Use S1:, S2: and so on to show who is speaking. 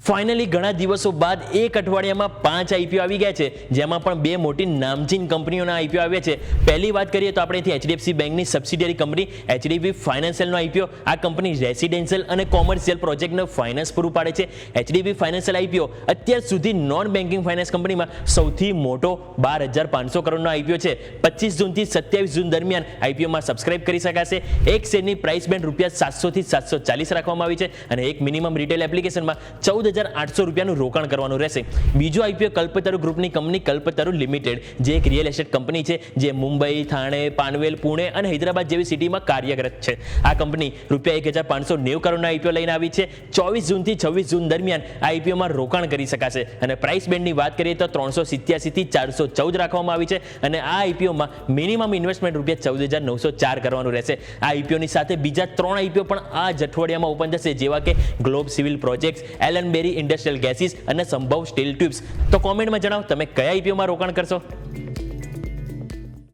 S1: Finally ઘણા દિવસો બાદ એક અઠવાડિયામાં 5 આઈપીઓ આવી ગયા છે, જેમાં પણ 2 મોટી નામચીન કંપનીઓના આઈપીઓ આવ્યા છે. પહેલી વાત કરીએ તો આપણે એચડીએફસી બેંકની સબસિડિયરી કંપની એચડીબી ફાઇનાન્શિયલનો આઈપીઓ. આ કંપની રેસિડેન્શિયલ અને કોમર્શિયલ પ્રોજેક્ટનો ફાઇનાન્સ પૂરું પાડે છે. એચડીબી ફાઇનાન્શિયલ આઈપીઓ અત્યાર સુધી નોન બેન્કિંગ ફાઇનાન્સ કંપનીમાં સૌથી મોટો 12,500 કરોડનો આઈપીઓ છે. 25 જૂનથી 27 જૂન દરમિયાન આઈપીઓમાં સબસ્ક્રાઇબ કરી શકાશે. એક શેરની પ્રાઇસ બેન્ડ ₹700 થી 740 રાખવામાં આવી છે અને એક મિનિમમ રિટેલ એપ્લિકેશનમાં 14,800 રૂપિયાનું રોકાણ કરવાનું રહેશે. બીજો આઈપીઓ કલ્પતરુ ગ્રુપની કંપની કલ્પતરુ લિમિટેડ, જે એક રિયલ એસ્ટેટ કંપની છે, જે મુંબઈ, થાણે, પાનવેલ, પુણે અને હૈદરાબાદ જેવી સિટીમાં કાર્યરત છે. આ કંપની ₹1,590 કરોડના આઈપીઓ લઈને આવી છે. 24 જૂનથી 26 જૂન દરમિયાન આઈપીઓમાં રોકાણ કરી શકાશે અને પ્રાઇસ બેન્ડની વાત કરીએ તો 387 થી 414 રાખવામાં આવી છે અને આ આઈપીઓમાં મિનિમમ ઇન્વેસ્ટમેન્ટ ₹14,904 કરવાનું રહેશે. આ આઈપીઓની સાથે બીજા 3 આઈપીઓ પણ આ જ અઠવાડિયામાં ઓપન થશે, જેવા કે Globe Civil Projects, Ellenbarrie Industrial Gases અને સંભવ સ્ટીલ ટ્યુબ્સ. તો કોમેન્ટમાં જણાવો તમે કયા આઈપીઓમાં રોકાણ કરશો.